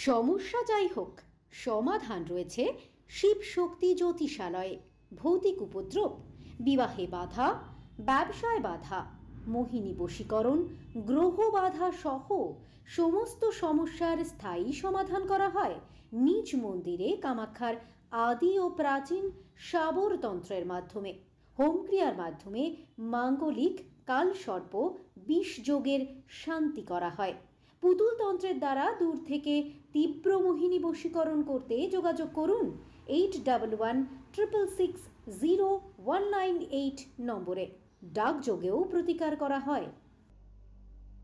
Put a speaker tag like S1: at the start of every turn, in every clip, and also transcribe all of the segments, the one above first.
S1: সমস্যা যাই হোক, সমাধান রয়েছে শিব শক্তি জ্যোতিষালয়ে। ভৌতিক উপদ্রব, বিবাহে বাধা, ব্যবসায় বাধা, মোহিনী বশীকরণ, গ্রহ বাধা সহ সমস্ত সমস্যার স্থায়ী সমাধান করা হয় নিজ মন্দিরে কামাখ্যার আদি ও প্রাচীন শাবরতন্ত্রের মাধ্যমে। হোমক্রিয়ার মাধ্যমে মাঙ্গলিক কালসর্প বিষযোগের শান্তি করা হয়। পুতুল তন্ত্রের দ্বারা দূর থেকে তীব্র মোহিনী বশীকরণ করতে যোগাযোগ করুন 8166600198 নম্বরে। ডাকযোগেও প্রতিকার করা হয়।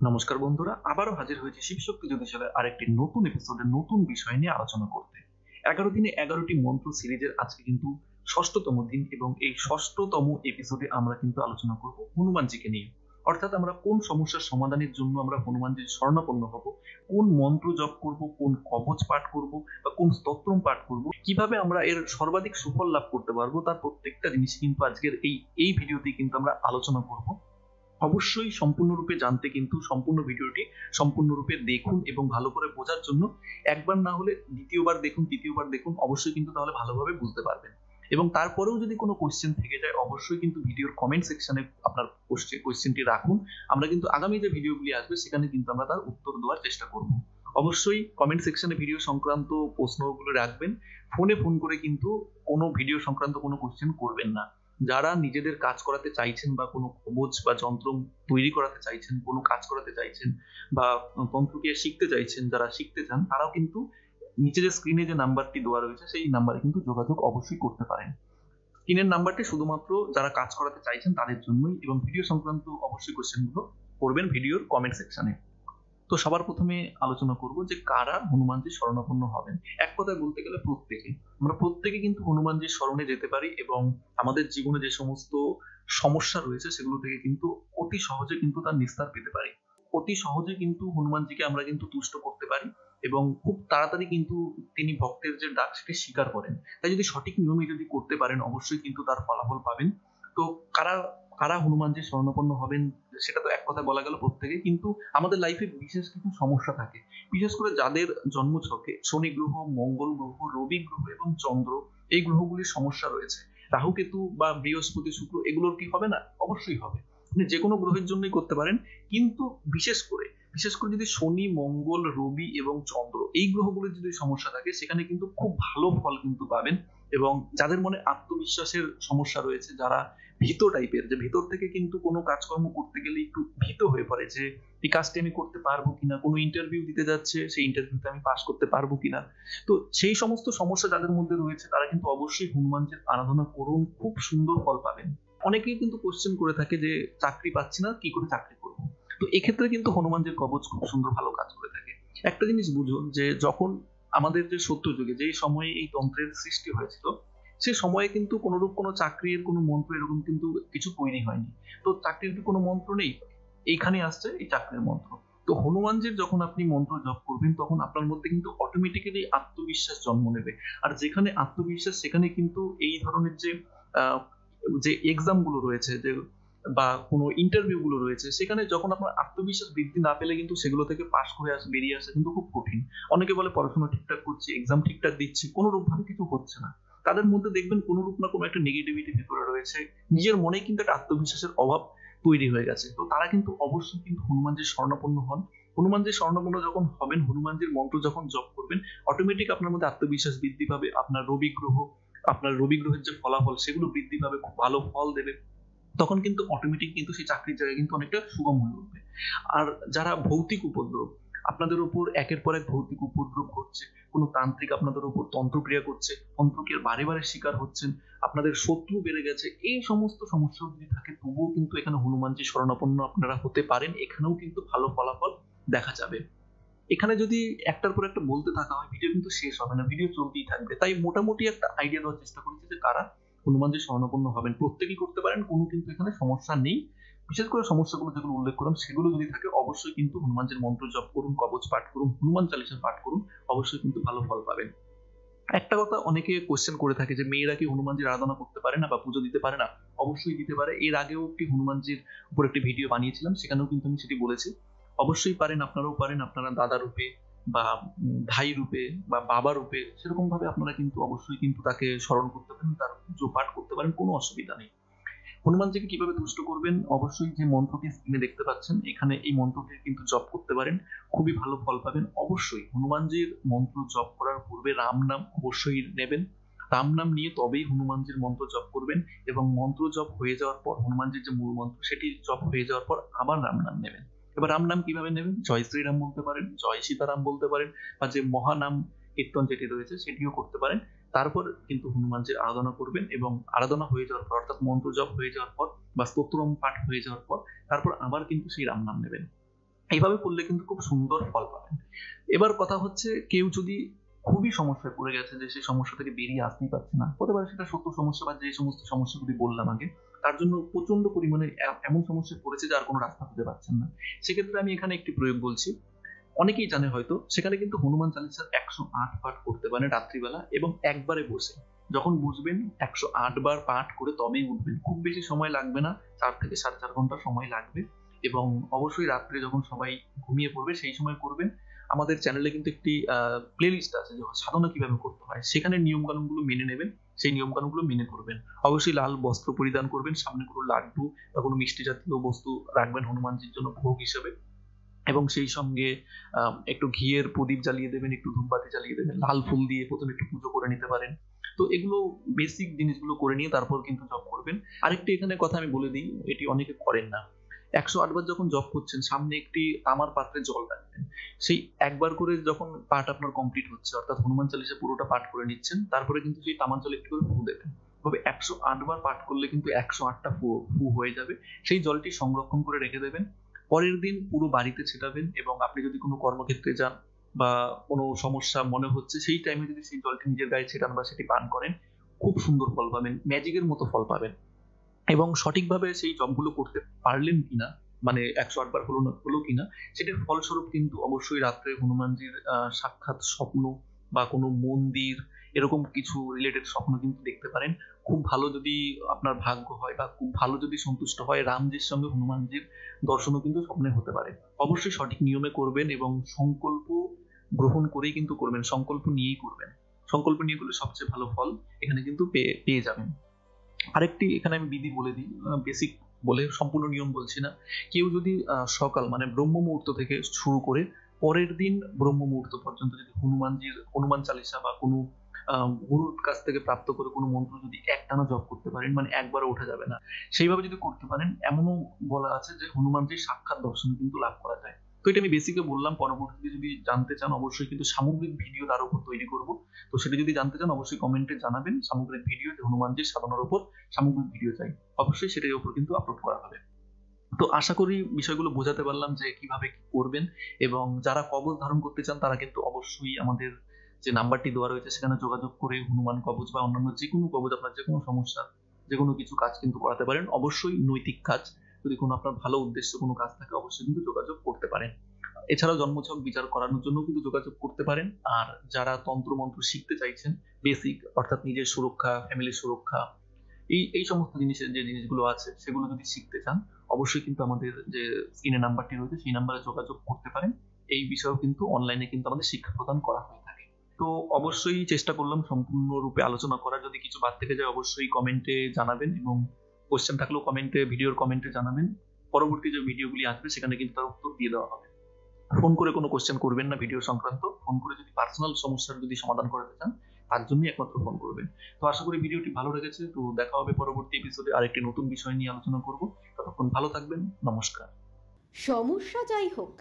S2: নমস্কার বন্ধুরা, আবারও হাজির হয়েছে শিবশক্তি জ্যোতিষালয়ের আরেকটি নতুন এপিসোডে নতুন বিষয় নিয়ে আলোচনা করতে। 11 দিনে 11টি মন্ত্র সিরিজের আজকে কিন্তু 6তম দিন, এবং এই 6তম এপিসোডে আমরা কিন্তু আলোচনা করব হনুমানজিকে নিয়ে। অর্থাৎ আমরা কোন সমস্যার সমাধানের জন্য আমরা হনুমানজির শরণাপন্ন হব, কোন মন্ত্র জপ করব, কোন কবচ পাঠ করব বা কোন স্তোত্রম পাঠ করব, কিভাবে আমরা এর সর্বাধিক সুফল লাভ করতে পারবো, তার প্রত্যেকটা জিনিস কিন্তু আজকের এই ভিডিওতে কিন্তু আমরা আলোচনা করব। অবশ্যই সম্পূর্ণরূপে জানতে কিন্তু সম্পূর্ণ ভিডিওটি সম্পূর্ণরূপে দেখুন, এবং ভালো করে বোঝার জন্য একবার না হলে দ্বিতীয়বার দেখুন, তৃতীয়বার দেখুন, অবশ্যই কিন্তু তাহলে ভালোভাবে বুঝতে পারবেন। এবং তারপরেও যদি কোনো কোশ্চেন থেকে যায়, অবশ্যই কিন্তু ভিডিওর কমেন্ট সেকশনে আপনার কোশ্চেনটি রাখুন। আমরা কিন্তু আগামী যে ভিডিওগুলি আসবে সেখানে কিন্তু আমরা তার উত্তর দেওয়ার চেষ্টা করব। অবশ্যই কমেন্ট সেকশনে ভিডিও সংক্রান্ত প্রশ্নগুলো রাখবেন। ফোন করে কিন্তু কোনো ভিডিও সংক্রান্ত কোনো কোশ্চেন করবেন না। যারা নিজেদের কাজ করাতে চাইছেন বা কোনো কবচ বা যন্ত্র তৈরি করাতে চাইছেন, কোনো কাজ করাতে চাইছেন বা তন্ত্রক্রিয়া শিখতে চাইছেন, যারা শিখতে চান, তারাও কিন্তু নিচে যে স্ক্রিনে যে নাম্বারটি দেওয়া রয়েছে সেই নাম্বারে কিন্তু যোগাযোগ অবশ্যই করতে পারেন। স্ক্রিনের নাম্বারটি শুধুমাত্র যারা কাজ করাতে চাইছেন তাদের জন্যই, এবং ভিডিও সংক্রান্ত অবশ্যই কোশ্চেনগুলো করবেন ভিডিওর কমেন্ট সেকশনে। তো সবার প্রথমে আলোচনা করব যে কারা হনুমানজির শরণাপন্ন হবেন। এক কথায় বলতে গেলে আমরা প্রত্যেকে কিন্তু হনুমানজির শরণে যেতে পারি, এবং আমাদের জীবনে যে সমস্ত সমস্যা রয়েছে সেগুলো থেকে কিন্তু অতি সহজে কিন্তু তার নিস্তার পেতে পারি। অতি সহজে কিন্তু হনুমানজিকে আমরা কিন্তু তুষ্ট করতে পারি, এবং খুব তাড়াতাড়ি কিন্তু তিনি ভক্তের যে ডাক সেটি স্বীকার করেন। তাই যদি সঠিক নিয়মে যদি করতে পারেন, অবশ্যই কিন্তু তার ফলাফল পাবেন। তো কারা কারা হনুমানজির শরণাপন্ন হবেন সেটা তো এক কথা বলা গেল প্রত্যেকে, কিন্তু আমাদের লাইফে বিশেষ কিছু সমস্যা থাকে, বিশেষ করে যাদের জন্মছকে শনি গ্রহ, মঙ্গল গ্রহ, রবি গ্রহ এবং চন্দ্র, এই গ্রহগুলির সমস্যা রয়েছে। রাহু কেতু বা বৃহস্পতি শুক্র এগুলোর কি হবে না? অবশ্যই হবে। আপনি যে কোনো গ্রহের জন্যই করতে পারেন, কিন্তু বিশেষ করে যদি শনি, মঙ্গল, রবি এবং চন্দ্র এই গ্রহগুলির যদি সমস্যা থাকে, সেখানে কিন্তু খুব ভালো ফল কিন্তু পাবেন। এবং যাদের মনে আত্মবিশ্বাসের সমস্যা রয়েছে, যারা ভীত টাইপের, যে ভেতর থেকে কিন্তু কোনো কাজকর্ম করতে গেলে একটু ভীত হয়ে পড়ে যে এই কাজটি আমি করতে পারবো কিনা, কোনো ইন্টারভিউ দিতে যাচ্ছে সেই ইন্টারভিউতে আমি পাস করতে পারবো কিনা, তো সেই সমস্ত সমস্যা যাদের মধ্যে রয়েছে তারা কিন্তু অবশ্যই হনুমানজির আরাধনা করুন, খুব সুন্দর ফল পাবেন। অনেকেই কিন্তু কোশ্চেন করে থাকে যে চাকরি পাচ্ছি না, কি করে চাকরি করবো। তো এক্ষেত্রে কিন্তু হনুমানজির কবচ খুব সুন্দর ভালো কাজ করে থাকে। একটা জিনিস বুঝুন, যে যখন আমাদের যে সত্যযুগে যেই সময়ে এই তন্ত্রের সৃষ্টি হয়েছিল, সে সময়ে কিন্তু কোনরূপ কোনো চাকরির কোনো মন্ত্র এরকম কিন্তু কিছু তৈরি হয়নি। তো চাকরির কোনো মন্ত্র নেই, এইখানে আসছে এই চাকরির মন্ত্র। তো হনুমানজির যখন আপনি মন্ত্র জপ করবেন, তখন আপনার মধ্যে কিন্তু অটোমেটিক্যালি আত্মবিশ্বাস জন্ম নেবে। আর যেখানে আত্মবিশ্বাস, সেখানে কিন্তু এই ধরনের যে এক্সাম গুলো রয়েছে, যে বা কোনো ইন্টারভিউ গুলো রয়েছে, সেখানে যখন আপনার আত্মবিশ্বাস বৃদ্ধি না পেলে কিন্তু সেগুলো থেকে পাশ করে বেরিয়ে আসা কিন্তু খুব কঠিন। অনেকে বলে পড়াশোনা ঠিকঠাক করছি, এক্সাম ঠিকঠাক দিচ্ছি, কোনো রূপ ভাবে কিছু হচ্ছে না। তাদের মধ্যে দেখবেন কোনো রূপ না কোনো একটা নেগেটিভিটি ভেতরে রয়েছে, নিজের মনে কিন্তু একটা আত্মবিশ্বাসের অভাব তৈরি হয়ে গেছে। তো তারা কিন্তু অবশ্যই কিন্তু হনুমানজির শরণাপন্ন হন। হনুমানজির শরণাপন্ন যখন হবেন, হনুমানজির মন্ত্র যখন জপ করবেন, অটোমেটিক আপনার মধ্যে আত্মবিশ্বাস বৃদ্ধি পাবে। আপনার রবি গ্রহের যে ফলাফল সেগুলো বৃদ্ধি পাবে, খুব ভালো ফল দেবে। তখন কিন্তু অটোমেটিক কিন্তু সেই চাকরির জায়গায় কিন্তু অনেকটা সুগম হয়ে উঠবে। আর যারা ভৌতিক উপদ্রব, আপনাদের উপর একের পর এক ভৌতিক উপদ্রব ঘটছে, কোনো তান্ত্রিক আপনাদের উপর তন্ত্রক্রিয়া করছে, তন্ত্রক্রিয়ার বারে শিকার হচ্ছেন, আপনাদের শত্রু বেড়ে গেছে, এই সমস্ত সমস্যা যদি থাকে, তবুও কিন্তু এখানে হনুমানজির শরণাপন্ন আপনারা হতে পারেন। এখানেও কিন্তু ভালো ফলাফল দেখা যাবে। এখানে যদি একটার পর একটা বলতে থাকা হয়, ভিডিও কিন্তু শেষ হবে না, ভিডিও চলতেই থাকবে। তাই মোটামুটি একটা আইডিয়া দেওয়ার চেষ্টা করেছি যে কারা হনুমানজির শরণাপন্ন হবেন। প্রত্যেকেই করতে পারেন, কোনো কিন্তু এখানে সমস্যা নেই। বিশেষ করে সমস্যাগুলো যেগুলো উল্লেখ করলাম সেগুলো যদি থাকে, অবশ্যই কিন্তু হনুমানজির মন্ত্র জপ করুন, কবচ পাঠ করুন, হনুমান চালিসা পাঠ করুন, অবশ্যই কিন্তু ভালো ফল পাবেন। একটা কথা অনেকে কোশ্চেন করে থাকে যে মেয়েরা কি হনুমানজির আরাধনা করতে পারে না বা পুজো দিতে পারে না? অবশ্যই দিতে পারে। এর আগেও একটি হনুমানজির উপর একটি ভিডিও বানিয়েছিলাম, সেখানেও কিন্তু আমি সেটি বলেছি। অবশ্যই পারেন, আপনারাও পারেন। আপনারা দাদা রূপে, বা ভাই রূপে বা বাবা রূপে সেরকম ভাবে আপনারা কিন্তু অবশ্যই কিন্তু তাকে স্মরণ করতে পারেন, তার পুজো পাঠ করতে পারেন, কোনো অসুবিধা নেই। হনুমানজিকে কিভাবে তুষ্ট করবেন, অবশ্যই যে মন্ত্রটি স্ক্রিনে দেখতে পাচ্ছেন এখানে এই মন্ত্রটি কিন্তু জপ করতে পারেন, খুবই ভালো ফল পাবেন। অবশ্যই হনুমানজির মন্ত্র জপ করার পূর্বে রাম নাম অবশ্যই নেবেন, রাম নাম নিয়ে তবেই হনুমানজির মন্ত্র জপ করবেন এবং মন্ত্র জপ হয়ে যাওয়ার পর হনুমানজির যে মূল মন্ত্র সেটি জপ হয়ে যাওয়ার পর আবার রাম নাম নেবেন। এবার রাম নাম কিভাবে নেবেন, জয় শ্রীরাম বলতে পারেন, জয় সীতারাম বলতে পারেন, বা যে মহানাম কীর্তন যেটি রয়েছে সেটিও করতে পারেন। তারপর কিন্তু হনুমানজির আরাধনা করবেন এবং আরাধনা হয়ে যাওয়ার পর অর্থাৎ মন্ত্র জপ হয়ে যাওয়ার পর বা স্তোত্রম পাঠ হয়ে যাওয়ার পর তারপর আবার কিন্তু সেই রাম নাম নেবেন। এইভাবে করলে কিন্তু খুব সুন্দর ফল পাবেন। এবার কথা হচ্ছে, কেউ যদি খুবই সমস্যায় পড়ে গেছে যে সেই সমস্যা থেকে বেরিয়ে আসতেই পারছে না, হতে পারে সেটা সত্য সমস্যা বা যে সমস্ত সমস্যাগুলি বললাম আগে, তার জন্য প্রচন্ড পরিমাণে এমন সমস্যায় পড়েছে যে আর কোনো রাস্তা খুঁজে পাচ্ছেন না। সেক্ষেত্রে আমি এখানে একটি প্রয়োগ বলছি, অনেকেই জানে হয়তো, সেখানে কিন্তু হনুমান চালিসার 108 পাঠ করতে পারেন রাত্রিবেলা এবং একবারে বসে। যখন বুঝবেন 108 বার পাঠ করে তবেই উঠবেন, খুব বেশি সময় লাগবে না, 4 থেকে 4.5 ঘন্টা সময় লাগবে। এবং অবশ্যই রাত্রে যখন সবাই ঘুমিয়ে পড়বে সেই সময় করবেন। আমাদের চ্যানেলে কিন্তু একটি প্লে লিস্ট আছে যে সাধনা কিভাবে করতে হয়, সেখানে নিয়ম কানুনগুলো মেনে নেবেন, সেই নিয়ম কানুনগুলো মেনে করবেন। অবশ্যই লাল বস্ত্র পরিধান করবেন, সামনে কোনো লাড্ডু বা কোনো মিষ্টি জাতীয় বস্তু রাখবেন হনুমানজির জন্য ভোগ হিসেবে, এবং সেই সঙ্গে একটু ঘিয়ের প্রদীপ জ্বালিয়ে দেবেন, একটু ধূপবাতি জ্বালিয়ে দেবেন, লাল ফুল দিয়ে প্রথমে একটু পুজো করে নিতে পারেন। তো এগুলো বেসিক জিনিসগুলো করে নিয়ে তারপর কিন্তু জপ করবেন। আরেকটি এখানে কথা আমি বলে দিই, এটি অনেকে করেন না। 108 বার যখন জপ করছেন সামনে একটি তামার পাত্রে জল রাখবেন, সেই একবার করে যখন পাঠ আপনার কমপ্লিট হচ্ছে অর্থাৎ হনুমান চালিসা পুরোটা পাঠ করে নিচ্ছেন, তারপরে কিন্তু সেই তামার জলে একটু করে ফু দেবেন। তবে 108 বার পাঠ করলে কিন্তু 108টা ফু হয়ে যাবে। সেই জলটি সংরক্ষণ করে রেখে দেবেন, পরের দিন পুরো বাড়িতে ছেটাবেন এবং আপনি যদি কোনো কর্মক্ষেত্রে যান বা কোনো সমস্যা মনে হচ্ছে সেই টাইমে যদি সেই জলটি নিজের গায়ে ছেটান বা সেটি পান করেন, খুব সুন্দর ফল পাবেন, ম্যাজিকের মতো ফল পাবেন। এবং সঠিকভাবে সেই জবগুলো করতে পারলেন কিনা, মানে 108 বার হলো কিনা, সেটার ফলস্বরূপ কিন্তু অবশ্যই রাত্রে হনুমানজির সাক্ষাৎ স্বপ্ন বা কোনো মন্দির এরকম কিছু রিলেটেড স্বপ্ন কিন্তু দেখতে পারেন। খুব ভালো যদি আপনার ভাগ্য হয় বা খুব ভালো যদি সন্তুষ্ট হয়, রামজির সঙ্গে হনুমানজির দর্শনও কিন্তু স্বপ্নে হতে পারে। অবশ্যই সঠিক নিয়মে করবেন এবং সংকল্প গ্রহণ করেই কিন্তু করবেন, সংকল্প নিয়েই করবেন। সংকল্প নিয়ে করলে সবচেয়ে ভালো ফল এখানে কিন্তু পেয়ে যাবেন। আরেকটি এখানে আমি বিধি বলে দিই, বেসিক বলে, সম্পূর্ণ নিয়ম বলছি না। কেউ যদি সকাল মানে ব্রহ্ম মুহূর্ত থেকে শুরু করে পরের দিন ব্রহ্ম মুহূর্ত পর্যন্ত যদি হনুমান চালিসা বা কোনো গুরুর কাছ থেকে প্রাপ্ত করে কোনো মন্ত্র যদি একটানা জপ করতে পারেন, মানে একবারও ওঠা যাবে না, সেইভাবে যদি করতে পারেন, এমনও বলা আছে যে হনুমানজির সাক্ষাৎ দর্শন কিন্তু লাভ করা যায়। তো এটা আমি বেসিকে বললাম, পরবর্তীতে যদি জানতে চান অবশ্যই কিন্তু সামগ্রিক ভিডিও তার উপর তৈরি করব। তো সেটা যদি জানতে চান অবশ্যই কমেন্টে জানাবেন, সামগ্রিক ভিডিও যে হনুমানজির সাধনার উপর সামগ্রিক ভিডিও চাই, অবশ্যই সেটার উপর কিন্তু আপলোড করা হবে। তো আশা করি বিষয়গুলো বোঝাতে পারলাম যে কিভাবে কি করবেন। এবং যারা কবচ ধারণ করতে চান তারা কিন্তু অবশ্যই আমাদের যে নাম্বারটি দেওয়া রয়েছে সেখানে যোগাযোগ করে হনুমান কবচ বা অন্যান্য যে কোনো কবচ, আপনার যে কোনো সমস্যা যে কোনো কিছু কাজ কিন্তু করাতে পারেন। অবশ্যই নৈতিক কাজ, যদি কোনো আপনার ভালো উদ্দেশ্য কোনো কাজ থাকে অবশ্যই কিন্তু যোগাযোগ করতে পারেন। এছাড়াও জন্মছক বিচার করানোর জন্য কিন্তু যোগাযোগ করতে পারেন। আর যারা তন্ত্র মন্ত্র শিখতে চাইছেন বেসিক, অর্থাৎ নিজের সুরক্ষা, ফ্যামিলির সুরক্ষা, এই সমস্ত জিনিসের যে জিনিসগুলো আছে সেগুলো যদি শিখতে চান অবশ্যই কিন্তু আমাদের যে স্ক্রিনে নাম্বারটি রয়েছে সেই নাম্বারে যোগাযোগ করতে পারেন। এই বিষয়েও কিন্তু অনলাইনে কিন্তু আমাদের শিক্ষা প্রদান করা হয়ে থাকে। তো অবশ্যই চেষ্টা করলাম সম্পূর্ণরূপে আলোচনা করার, যদি কিছু বাদ থেকে যায় অবশ্যই কমেন্টে জানাবেন এবং কোশ্চেন থাকলেও ভিডিওর কমেন্টে জানাবেন। পরবর্তী যে ভিডিওগুলি আসবে সেখানে কিন্তু তার উত্তর দিয়ে দেওয়া হবে। ফোন করে কোনো কোশ্চেন করবেন না ভিডিও সংক্রান্ত, ফোন করে যদি পার্সোনাল সমস্যার যদি সমাধান করাতে চান তার জন্যই একমাত্র ফোন করবেন। তো আশা করি ভিডিওটি ভালো লেগেছে। তো দেখা হবে পরবর্তী এপিসোডে আরেকটি নতুন বিষয় নিয়ে আলোচনা করব। ততক্ষণ ভালো থাকবেন, নমস্কার।
S1: সমস্যা যাই হোক,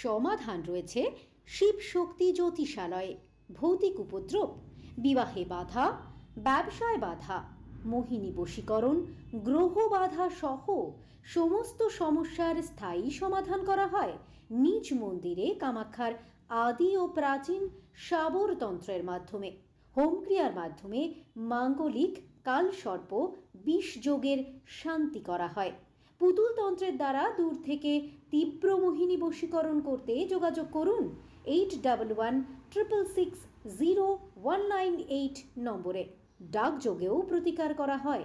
S1: সমাধান রয়েছে শিব শক্তি জ্যোতিষালয়ে। ভৌতিক উপদ্রব, বিবাহে বাধা, ব্যবসায় বাধা, মোহিনী বশীকরণ, গ্রহ বাধা সহ সমস্ত সমস্যার স্থায়ী সমাধান করা হয় নিজ মন্দিরে কামাখ্যার আদি ও প্রাচীন শাবর তন্ত্রের মাধ্যমে। হোমক্রিয়ার মাধ্যমে মাঙ্গলিক কালসর্প বিষ যোগের শান্তি করা হয়। পুতুল তন্ত্রের দ্বারা দূর থেকে তীব্র মোহিনী বশীকরণ করতে যোগাযোগ করুন 811660 198 নম্বরে। ডাকযোগেও প্রতিকার করা হয়।